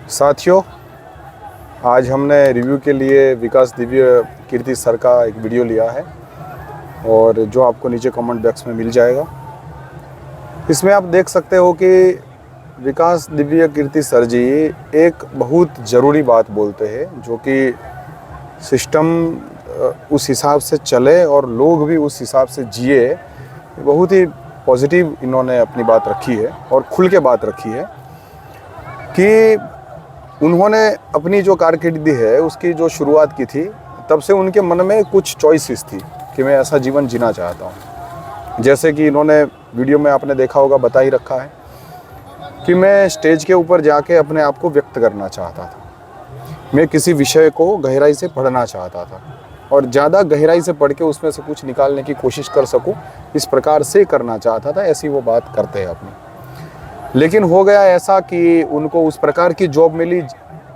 साथियों, आज हमने रिव्यू के लिए विकास दिव्य कीर्ति सर का एक वीडियो लिया है और जो आपको नीचे कमेंट बॉक्स में मिल जाएगा। इसमें आप देख सकते हो कि विकास दिव्य कीर्ति सर जी एक बहुत ज़रूरी बात बोलते हैं, जो कि सिस्टम उस हिसाब से चले और लोग भी उस हिसाब से जिए। बहुत ही पॉजिटिव इन्होंने अपनी बात रखी है और खुल के बात रखी है कि उन्होंने अपनी जो कारकिर्दी है उसकी जो शुरुआत की थी, तब से उनके मन में कुछ चॉइसेस थी कि मैं ऐसा जीवन जीना चाहता हूँ। जैसे कि इन्होंने वीडियो में आपने देखा होगा, बता ही रखा है कि मैं स्टेज के ऊपर जाके अपने आप को व्यक्त करना चाहता था, मैं किसी विषय को गहराई से पढ़ना चाहता था और ज़्यादा गहराई से पढ़ के उसमें से कुछ निकालने की कोशिश कर सकूँ, इस प्रकार से करना चाहता था। ऐसी वो बात करते हैं अपनी। लेकिन हो गया ऐसा कि उनको उस प्रकार की जॉब मिली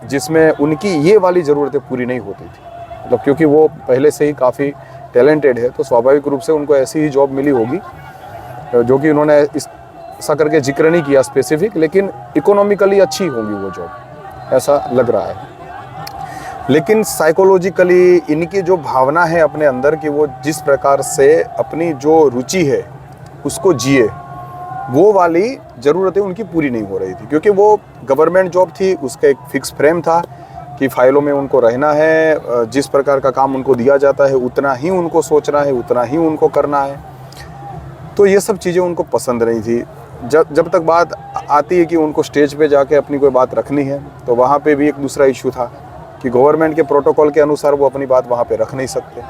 जिसमें उनकी ये वाली ज़रूरतें पूरी नहीं होती थी। मतलब क्योंकि वो पहले से ही काफ़ी टैलेंटेड है, तो स्वाभाविक रूप से उनको ऐसी ही जॉब मिली होगी, जो कि उन्होंने ऐसा करके जिक्र नहीं किया स्पेसिफिक, लेकिन इकोनॉमिकली अच्छी होगी वो जॉब, ऐसा लग रहा है। लेकिन साइकोलॉजिकली इनकी जो भावना है अपने अंदर कि वो जिस प्रकार से अपनी जो रुचि है उसको जिए, वो वाली ज़रूरतें उनकी पूरी नहीं हो रही थी। क्योंकि वो गवर्नमेंट जॉब थी, उसका एक फिक्स फ्रेम था कि फाइलों में उनको रहना है, जिस प्रकार का काम उनको दिया जाता है उतना ही उनको सोचना है, उतना ही उनको करना है। तो ये सब चीज़ें उनको पसंद नहीं थी। जब तक बात आती है कि उनको स्टेज पे जाके अपनी कोई बात रखनी है, तो वहाँ पे भी एक दूसरा इशू था कि गवर्नमेंट के प्रोटोकॉल के अनुसार वो अपनी बात वहाँ पे रख नहीं सकते।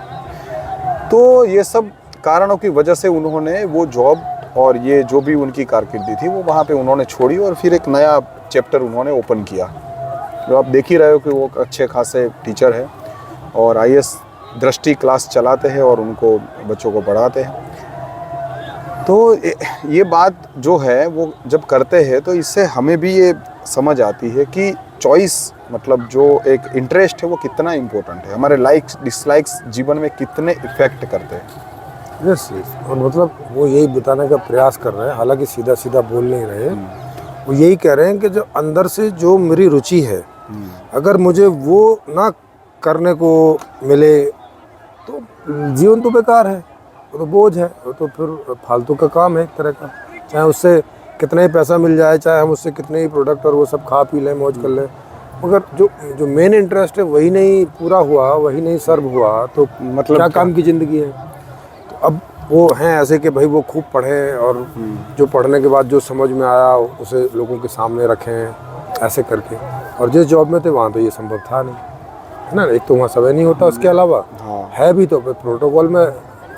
तो ये सब कारणों की वजह से उन्होंने वो जॉब और ये जो भी उनकी कारकिर्दी थी वो वहाँ पे उन्होंने छोड़ी और फिर एक नया चैप्टर उन्होंने ओपन किया। जो आप देख ही रहे हो कि वो अच्छे खासे टीचर है और IAS दृष्टि क्लास चलाते हैं और उनको बच्चों को पढ़ाते हैं। तो ये बात जो है वो जब करते हैं तो इससे हमें भी ये समझ आती है कि चॉइस, मतलब जो एक इंटरेस्ट है वो कितना इम्पोर्टेंट है, हमारे लाइक्स डिसलाइक्स जीवन में कितने इफ़ेक्ट करते हैं। यस, और मतलब वो यही बताने का प्रयास कर रहे हैं, हालांकि सीधा सीधा बोल नहीं रहे। वो यही कह रहे हैं कि जो अंदर से जो मेरी रुचि है, अगर मुझे वो ना करने को मिले तो जीवन तो बेकार है, वो तो बोझ है, वो तो फिर फालतू का काम है एक तरह का। चाहे उससे कितना ही पैसा मिल जाए, चाहे हम उससे कितने ही प्रोडक्ट और वो सब खा पी लें, मौज कर लें, मगर जो मेन इंटरेस्ट है वही नहीं पूरा हुआ, वही नहीं सर्व हुआ, तो मतलब क्या काम की ज़िंदगी है। अब वो हैं ऐसे कि भाई वो खूब पढ़ें और जो पढ़ने के बाद जो समझ में आया उसे लोगों के सामने रखें, ऐसे करके। और जिस जॉब में थे वहाँ तो ये संभव था नहीं, है ना। एक तो वहाँ समय नहीं होता, उसके अलावा है भी तो प्रोटोकॉल में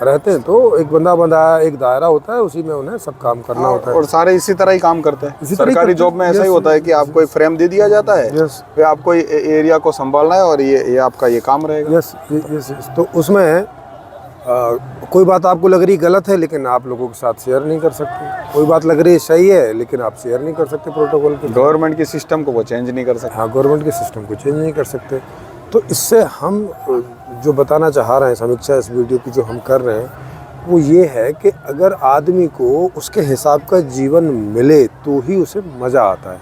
रहते हैं, तो एक बंदा बनाया, एक दायरा होता है, उसी में उन्हें सब काम करना होता है। और सारे इसी तरह ही काम करते हैं। सरकारी जॉब में ऐसा ही होता है कि आपको एक फ्रेम दे दिया जाता है, फिर आपको एरिया को संभालना है और ये आपका ये काम रहेगा। यस। तो उसमें कोई बात आपको लग रही गलत है लेकिन आप लोगों के साथ शेयर नहीं कर सकते, कोई बात लग रही सही है लेकिन आप शेयर नहीं कर सकते प्रोटोकॉल के। गवर्नमेंट के सिस्टम को वो चेंज नहीं कर सकते। हाँ, गवर्नमेंट के सिस्टम को चेंज नहीं कर सकते। तो इससे हम जो बताना चाह रहे हैं, समीक्षा इस वीडियो की जो हम कर रहे हैं, वो ये है कि अगर आदमी को उसके हिसाब का जीवन मिले तो ही उसे मज़ा आता है,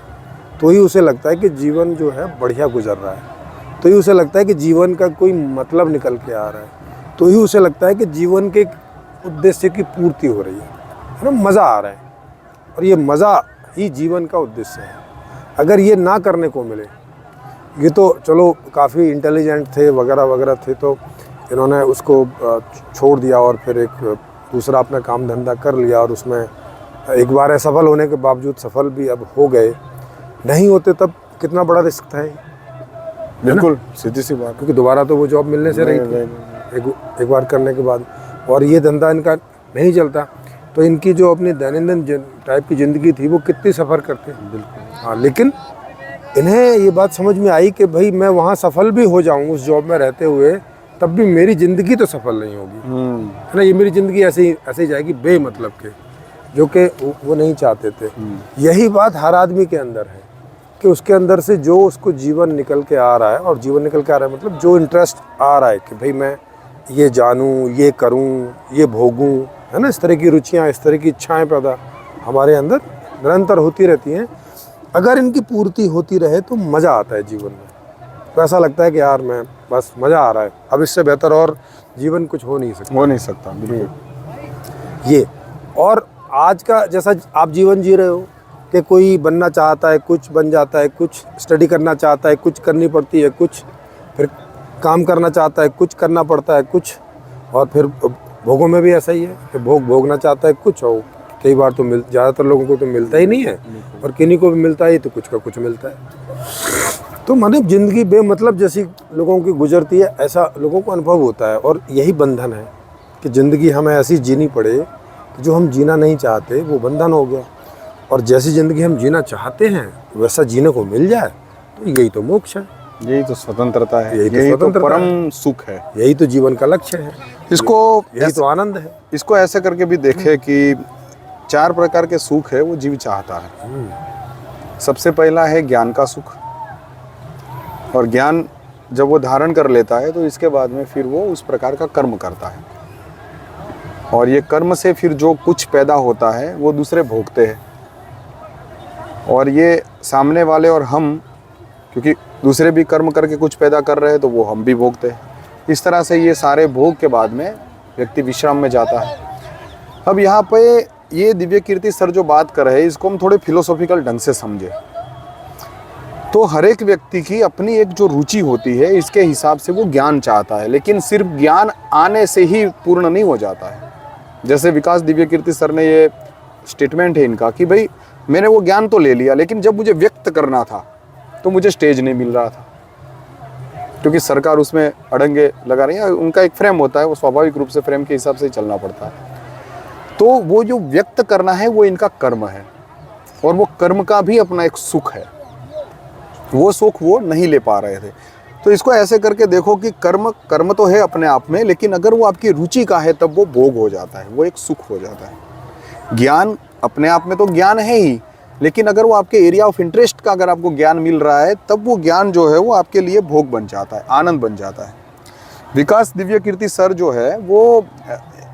तो ही उसे लगता है कि जीवन जो है बढ़िया गुजर रहा है, तो ही उसे लगता है कि जीवन का कोई मतलब निकल के आ रहा है, तो ही उसे लगता है कि जीवन के उद्देश्य की पूर्ति हो रही है ना, मज़ा आ रहा है। और ये मज़ा ही जीवन का उद्देश्य है। अगर ये ना करने को मिले, ये तो चलो काफ़ी इंटेलिजेंट थे वगैरह वगैरह थे, तो इन्होंने उसको छोड़ दिया और फिर एक दूसरा अपना काम धंधा कर लिया और उसमें एक बार असफल होने के बावजूद सफल भी अब हो गए। नहीं होते तब कितना बड़ा रिस्क था ये, बिल्कुल सीधी सी बात। क्योंकि दोबारा तो वो जॉब मिलने से रही थी एक बार करने के बाद, और ये धंधा इनका नहीं चलता, तो इनकी जो अपनी दैनंदिन टाइप की ज़िंदगी थी वो कितनी सफ़र करते। बिल्कुल हाँ, लेकिन इन्हें ये बात समझ में आई कि भाई मैं वहाँ सफल भी हो जाऊँ उस जॉब में रहते हुए, तब भी मेरी ज़िंदगी तो सफल नहीं होगी, है ना। ये मेरी ज़िंदगी ऐसे ही जाएगी बेमतलब के, जो कि वो नहीं चाहते थे। यही बात हर आदमी के अंदर है कि उसके अंदर से जो उसको जीवन निकल के आ रहा है, और जीवन निकल के आ रहा है मतलब जो इंटरेस्ट आ रहा है कि भाई मैं ये जानूँ, ये करूँ, ये भोगूँ, है ना। इस तरह की रुचियाँ, इस तरह की इच्छाएं पैदा हमारे अंदर निरंतर होती रहती हैं। अगर इनकी पूर्ति होती रहे तो मज़ा आता है जीवन में। तो ऐसा लगता है कि यार मैं बस मज़ा आ रहा है, अब इससे बेहतर और जीवन कुछ हो नहीं सकता। बिल्कुल। ये और आज का जैसा आप जीवन जी रहे हो कि कोई बनना चाहता है कुछ बन जाता है, कुछ स्टडी करना चाहता है कुछ करनी पड़ती है, कुछ फिर काम करना चाहता है कुछ करना पड़ता है कुछ, और फिर भोगों में भी ऐसा ही है कि भोगना चाहता है कुछ, और कई बार तो ज़्यादातर लोगों को तो मिलता ही नहीं है, और किन्हीं को भी मिलता है तो कुछ का कुछ मिलता है। तो माने ज़िंदगी बेमतलब जैसी लोगों की गुजरती है, ऐसा लोगों को अनुभव होता है। और यही बंधन है कि ज़िंदगी हमें ऐसी जीनी पड़े कि जो हम जीना नहीं चाहते वो बंधन हो गया, और जैसी ज़िंदगी हम जीना चाहते हैं वैसा जीने को मिल जाए तो यही तो मोक्ष है, यही तो स्वतंत्रता है, यही तो परम सुख है, यही तो जीवन का लक्ष्य है, यही तो आनंद है। इसको ऐसे करके भी देखे कि 4 प्रकार के सुख है वो जीव चाहता है। सबसे पहला है ज्ञान का सुख, और ज्ञान जब वो धारण कर लेता है तो इसके बाद में फिर वो उस प्रकार का कर्म करता है, और ये कर्म से फिर जो कुछ पैदा होता है वो दूसरे भोगते हैं, और ये सामने वाले और हम, क्योंकि दूसरे भी कर्म करके कुछ पैदा कर रहे हैं तो वो हम भी भोगते हैं। इस तरह से ये सारे भोग के बाद में व्यक्ति विश्राम में जाता है। अब यहाँ पे ये दिव्य कीर्ति सर जो बात कर रहे हैं इसको हम थोड़े फिलोसॉफिकल ढंग से समझे तो हर एक व्यक्ति की अपनी एक जो रुचि होती है इसके हिसाब से वो ज्ञान चाहता है, लेकिन सिर्फ ज्ञान आने से ही पूर्ण नहीं हो जाता है। जैसे विकास दिव्य कीर्ति सर ने ये स्टेटमेंट है इनका कि भाई मैंने वो ज्ञान तो ले लिया, लेकिन जब मुझे व्यक्त करना था तो मुझे स्टेज नहीं मिल रहा था, क्योंकि सरकार उसमें अड़ंगे लगा रही है। उनका एक फ्रेम होता है, वो स्वाभाविक रूप से फ्रेम के हिसाब से ही चलना पड़ता है। तो वो जो व्यक्त करना है वो इनका कर्म है, और वो कर्म का भी अपना एक सुख है, वो सुख वो नहीं ले पा रहे थे। तो इसको ऐसे करके देखो कि कर्म तो है अपने आप में, लेकिन अगर वो आपकी रुचि का है तब वो भोग हो जाता है, वो एक सुख हो जाता है। ज्ञान अपने आप में तो ज्ञान है ही, लेकिन अगर वो आपके एरिया ऑफ इंटरेस्ट का अगर आपको ज्ञान मिल रहा है तब वो ज्ञान जो है वो आपके लिए भोग बन जाता है, आनंद बन जाता है। विकास दिव्य कीर्ति सर जो है वो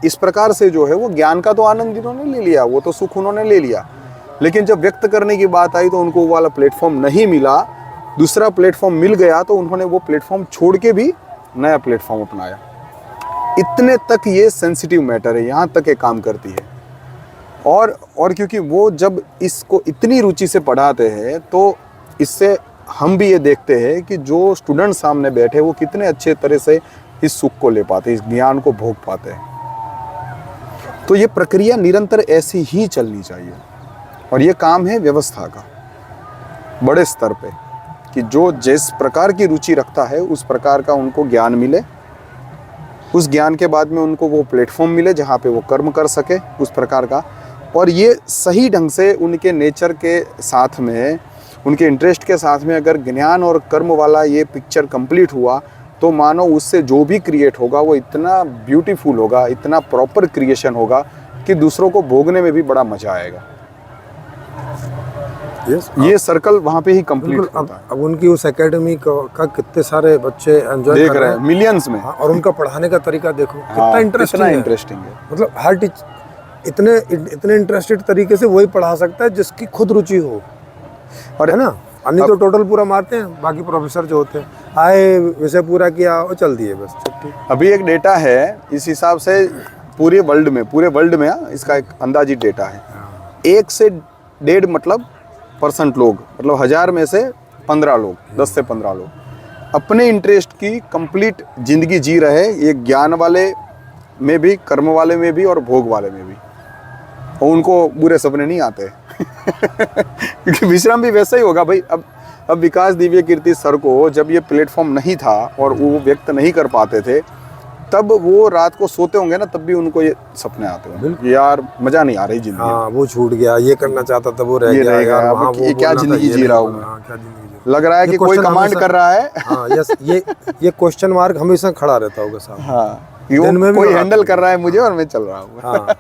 इस प्रकार से जो है वो ज्ञान का तो आनंद इन्होंने ले लिया, वो तो सुख उन्होंने ले लिया, लेकिन जब व्यक्त करने की बात आई तो उनको वो वाला प्लेटफॉर्म नहीं मिला, दूसरा प्लेटफॉर्म मिल गया तो उन्होंने वो प्लेटफॉर्म छोड़ के भी नया प्लेटफॉर्म अपनाया। इतने तक ये सेंसिटिव मैटर है, यहाँ तक ये काम करती है। और क्योंकि वो जब इसको इतनी रुचि से पढ़ाते हैं तो इससे हम भी ये देखते हैं कि जो स्टूडेंट सामने बैठे वो कितने अच्छे तरह से इस सुख को ले पाते हैं, इस ज्ञान को भोग पाते हैं। तो ये प्रक्रिया निरंतर ऐसी ही चलनी चाहिए, और ये काम है व्यवस्था का बड़े स्तर पे कि जो जिस प्रकार की रुचि रखता है उस प्रकार का उनको ज्ञान मिले, उस ज्ञान के बाद में उनको वो प्लेटफॉर्म मिले जहाँ पे वो कर्म कर सके उस प्रकार का। और ये सही ढंग से उनके नेचर के साथ में, उनके इंटरेस्ट के साथ में अगर ज्ञान और कर्म वाला ये पिक्चर कंप्लीट हुआ तो मानो उससे जो भी क्रिएट होगा वो इतना ब्यूटीफुल होगा, इतना प्रॉपर क्रिएशन होगा कि दूसरों को भोगने में भी बड़ा मजा आएगा। ये सर्कल वहाँ पे ही कंप्लीट होता है। अब उनकी उस एकेडमी का कितने सारे बच्चे एंजॉय देख रहे हैं मिलियंस में, और उनका पढ़ाने का तरीका देखो कितना इंटरेस्टिंग है। मतलब हर टीचर इतने इंटरेस्टेड तरीके से वही पढ़ा सकता है जिसकी खुद रुचि हो, और है ना, अन्य तो टोटल पूरा मारते हैं। बाकी प्रोफेसर जो होते हैं आए विषय पूरा किया और चल दिए बस छुट्टी। अभी एक डेटा है इस हिसाब से पूरे वर्ल्ड में इसका एक अंदाजित डेटा है, 1 से 1.5 मतलब % लोग, मतलब 1000 में से 15 लोग, 10 से 15 लोग अपने इंटरेस्ट की कंप्लीट जिंदगी जी रहे, ये ज्ञान वाले में भी, कर्म वाले में भी और भोग वाले में भी, और उनको बुरे सपने नहीं आते क्योंकि विश्राम भी वैसा ही होगा भाई। अब विकास दिव्य कीर्ति सर को जब ये प्लेटफॉर्म नहीं था और वो व्यक्त नहीं कर पाते थे, तब वो रात को सोते होंगे ना, तब भी उनको ये सपने आते होंगे यार मजा नहीं आ रही जिंदगी। हाँ, वो छूट गया, ये करना चाहता था वो रह गया यार, वहाँ वो क्या जिंदगी जी रहा हूँ, लग रहा है कि कोई कमांड कर रहा है। हाँ, ये क्वेश्चन मार्क हमेशा खड़ा रहता होगा साहब। हाँ, कोई हैंडल कर रहा है मुझे और मैं चल रहा हूँ। हाँ,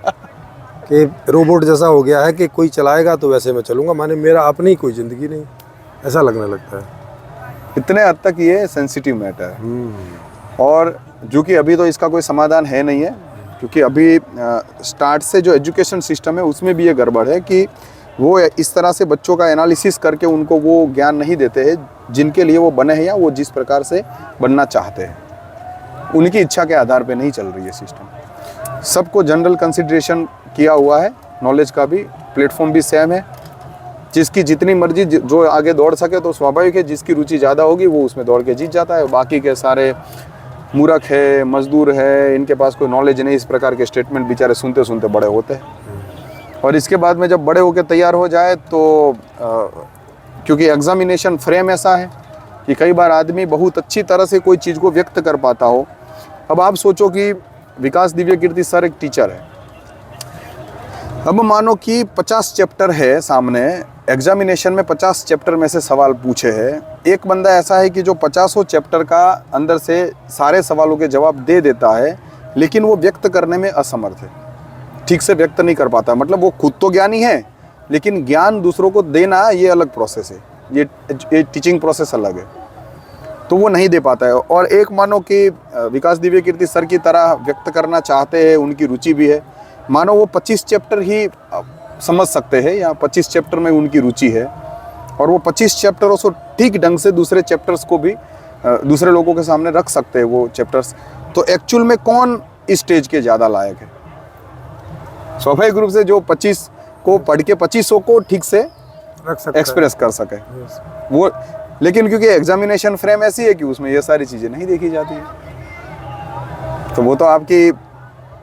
कि रोबोट जैसा हो गया है कि कोई चलाएगा तो वैसे मैं चलूंगा, माने मेरा अपनी कोई जिंदगी नहीं, ऐसा लगने लगता है। इतने हद तक ये सेंसिटिव मैटर है, और जो कि अभी तो इसका कोई समाधान है नहीं है, क्योंकि अभी स्टार्ट से जो एजुकेशन सिस्टम है उसमें भी ये गड़बड़ है कि वो इस तरह से बच्चों का एनालिसिस करके उनको वो ज्ञान नहीं देते हैं जिनके लिए वो बने हैं या वो जिस प्रकार से बनना चाहते हैं। उनकी इच्छा के आधार पे नहीं चल रही है सिस्टम। सबको जनरल कंसिडरेशन किया हुआ है, नॉलेज का भी प्लेटफॉर्म भी सेम है। जिसकी जितनी मर्जी जो आगे दौड़ सके तो स्वाभाविक है, जिसकी रुचि ज़्यादा होगी वो उसमें दौड़ के जीत जाता है। बाकी के सारे मूर्ख है, मजदूर है, इनके पास कोई नॉलेज नहीं, इस प्रकार के स्टेटमेंट बेचारे सुनते सुनते बड़े होते हैं। और इसके बाद में जब बड़े होकर तैयार हो जाए तो क्योंकि एग्जामिनेशन फ्रेम ऐसा है कि कई बार आदमी बहुत अच्छी तरह से कोई चीज़ को व्यक्त कर पाता हो। अब आप सोचो कि विकास दिव्य कीर्ति सर एक टीचर है। अब मानो कि 50 चैप्टर है सामने, एग्जामिनेशन में 50 चैप्टर में से सवाल पूछे हैं। एक बंदा ऐसा है कि जो 50 चैप्टर का अंदर से सारे सवालों के जवाब दे देता है, लेकिन वो व्यक्त करने में असमर्थ है, ठीक से व्यक्त नहीं कर पाता। मतलब वो खुद तो ज्ञानी है, लेकिन ज्ञान दूसरों को देना ये अलग प्रोसेस है, ये टीचिंग प्रोसेस अलग है, तो वो नहीं दे पाता है। और एक मानो कि विकास दिव्य कीर्ति सर की तरह व्यक्त करना चाहते हैं, उनकी रुचि भी है, मानो वो 25 चैप्टर ही समझ सकते हैं या 25 चैप्टर में उनकी रुचि है, और वो 25 चैप्टरों से ठीक ढंग से दूसरे चैप्टर्स को भी दूसरे लोगों के सामने रख सकते हैं वो चैप्टर्स। तो एक्चुअल में कौन इस स्टेज के ज़्यादा लायक है? स्वाभाविक रूप से जो 25 को पढ़ के 2500 को ठीक से एक्सप्रेस कर सके वो। लेकिन क्योंकि एग्जामिनेशन फ्रेम ऐसी है कि उसमें ये सारी चीज़ें नहीं देखी जाती है, तो वो तो आपकी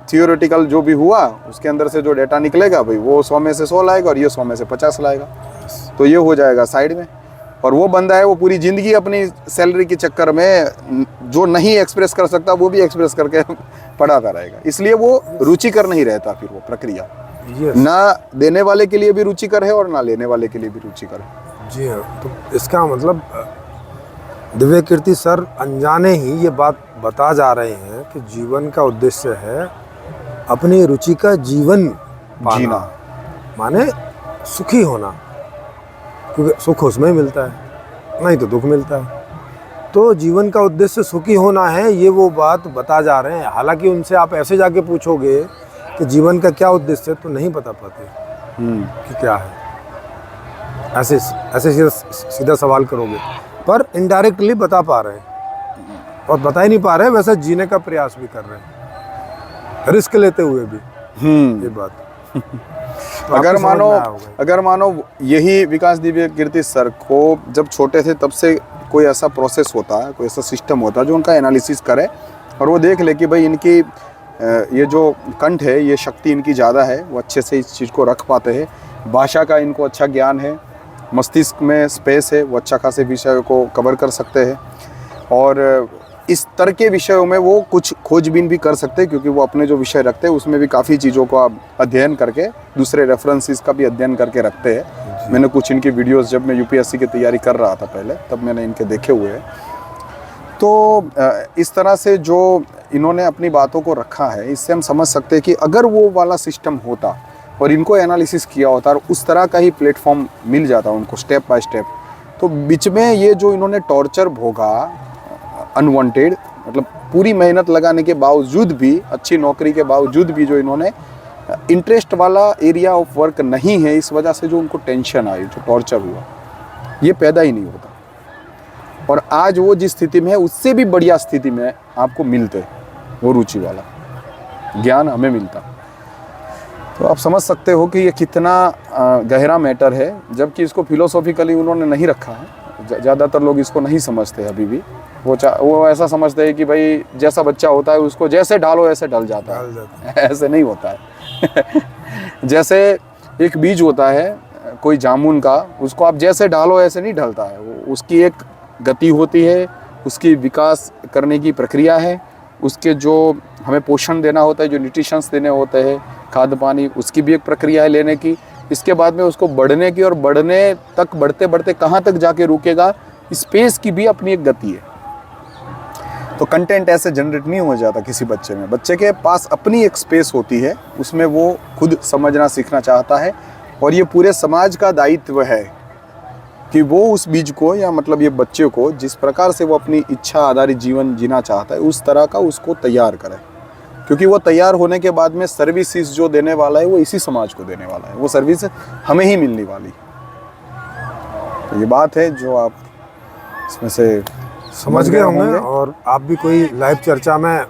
थियोरेटिकल जो भी हुआ उसके अंदर से जो डेटा निकलेगा भाई वो 100 में से 100 लाएगा और ये 100 में से 50 लाएगा, तो ये हो जाएगा साइड में। और वो बंदा है वो पूरी ज़िंदगी अपनी सैलरी के चक्कर में जो नहीं एक्सप्रेस कर सकता वो भी एक्सप्रेस करके पढ़ाता रहेगा। इसलिए वो रुचिकर नहीं रहता फिर वो प्रक्रिया। ना देने वाले के लिए भी रुचिकर है और ना लेने वाले के लिए भी रुचिकर है। जी हाँ, तो इसका मतलब दिव्य कीर्ति सर अनजाने ही ये बात बता जा रहे हैं कि जीवन का उद्देश्य है अपनी रुचि का जीवन जीना, माने सुखी होना, क्योंकि सुख उसमें ही मिलता है, नहीं तो दुख मिलता है। तो जीवन का उद्देश्य सुखी होना है, ये वो बात बता जा रहे हैं। हालांकि उनसे आप ऐसे जाके पूछोगे कि जीवन का क्या उद्देश्य है तो नहीं बता पाते कि क्या है। ऐसे सीधा सवाल करोगे, पर इनडायरेक्टली बता पा रहे हैं, और बता ही नहीं पा रहे, वैसे जीने का प्रयास भी कर रहे हैं, रिस्क लेते हुए भी। ये बात तो अगर मानो यही विकास दिव्य कीर्ति सर को जब छोटे थे तब से कोई ऐसा प्रोसेस होता है, कोई ऐसा सिस्टम होता है जो उनका एनालिसिस करे और वो देख ले कि भाई इनकी ये जो कंठ है ये शक्ति इनकी ज़्यादा है, वो अच्छे से इस चीज़ को रख पाते हैं, भाषा का इनको अच्छा ज्ञान है, मस्तिष्क में स्पेस है, वो अच्छा खासे विषयों को कवर कर सकते हैं, और इस तरह के विषयों में वो कुछ खोजबीन भी कर सकते हैं, क्योंकि वो अपने जो विषय रखते हैं उसमें भी काफ़ी चीज़ों को आप अध्ययन करके दूसरे रेफरेंसेस का भी अध्ययन करके रखते हैं। मैंने कुछ इनकी वीडियोस जब मैं यूपीएससी की तैयारी कर रहा था पहले, तब मैंने इनके देखे हुए हैं। तो इस तरह से जो इन्होंने अपनी बातों को रखा है, इससे हम समझ सकते हैं कि अगर वो वाला सिस्टम होता और इनको एनालिसिस किया होता और उस तरह का ही प्लेटफॉर्म मिल जाता उनको स्टेप बाय स्टेप, तो बीच में ये जो इन्होंने टॉर्चर भोगा अनवांटेड, मतलब पूरी मेहनत लगाने के बावजूद भी, अच्छी नौकरी के बावजूद भी जो इन्होंने इंटरेस्ट वाला एरिया ऑफ वर्क नहीं है, इस वजह से जो उनको टेंशन आई, जो टॉर्चर हुआ, ये पैदा ही नहीं होता। और आज वो जिस स्थिति में है उससे भी बढ़िया स्थिति में आपको मिलते वो रुचि वाला ज्ञान हमें मिलता। तो आप समझ सकते हो कि ये कितना गहरा मैटर है, जबकि इसको फिलोसॉफिकली उन्होंने नहीं रखा है। ज़्यादातर लोग इसको नहीं समझते अभी भी। वो ऐसा समझते हैं कि भाई जैसा बच्चा होता है उसको जैसे ढालो ऐसे ढल जाता है। ऐसे नहीं होता है। जैसे एक बीज होता है कोई जामुन का, उसको आप जैसे ढालो ऐसे नहीं ढलता है। उसकी एक गति होती है, उसकी विकास करने की प्रक्रिया है, उसके जो हमें पोषण देना होता है, जो न्यूट्रिशंस देने होते हैं, खाद्य पानी, उसकी भी एक प्रक्रिया है लेने की। इसके बाद में उसको बढ़ने की, और बढ़ने तक बढ़ते बढ़ते कहाँ तक जाके रुकेगा, स्पेस की भी अपनी एक गति है। तो कंटेंट ऐसे जनरेट नहीं हो जाता किसी बच्चे में। बच्चे के पास अपनी एक स्पेस होती है, उसमें वो खुद समझना सीखना चाहता है, और ये पूरे समाज का दायित्व है कि वो उस बीज को, या मतलब ये बच्चे को जिस प्रकार से वो अपनी इच्छा आधारित जीवन जीना चाहता है उस तरह का उसको तैयार करे। क्योंकि वो तैयार होने के बाद में सर्विसेज जो देने वाला है वो इसी समाज को देने वाला है, वो सर्विस हमें ही मिलने वाली। तो ये बात है जो आप इसमें से समझ गए होंगे। और आप भी कोई लाइव चर्चा में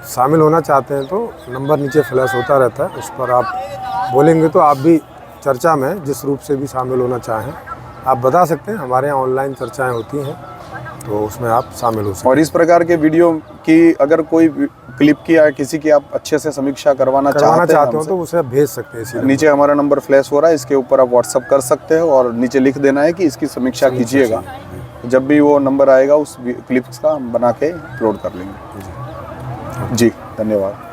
शामिल होना चाहते हैं तो नंबर नीचे फ्लैश होता रहता है, उस पर आप बोलेंगे तो आप भी चर्चा में जिस रूप से भी शामिल होना चाहें आप बता सकते हैं। हमारे यहाँ ऑनलाइन चर्चाएं होती हैं तो उसमें आप शामिल हो सकते हैं। और इस प्रकार के वीडियो की अगर कोई क्लिप की या किसी की आप अच्छे से समीक्षा करवाना चाहते हो तो उसे आप भेज सकते हैं। नीचे हमारा नंबर फ्लैश हो रहा है, इसके ऊपर आप व्हाट्सअप कर सकते हो और नीचे लिख देना है कि इसकी समीक्षा कीजिएगा। जब भी वो नंबर आएगा उस क्लिप्स का हम बना के अपलोड कर लेंगे। जी धन्यवाद।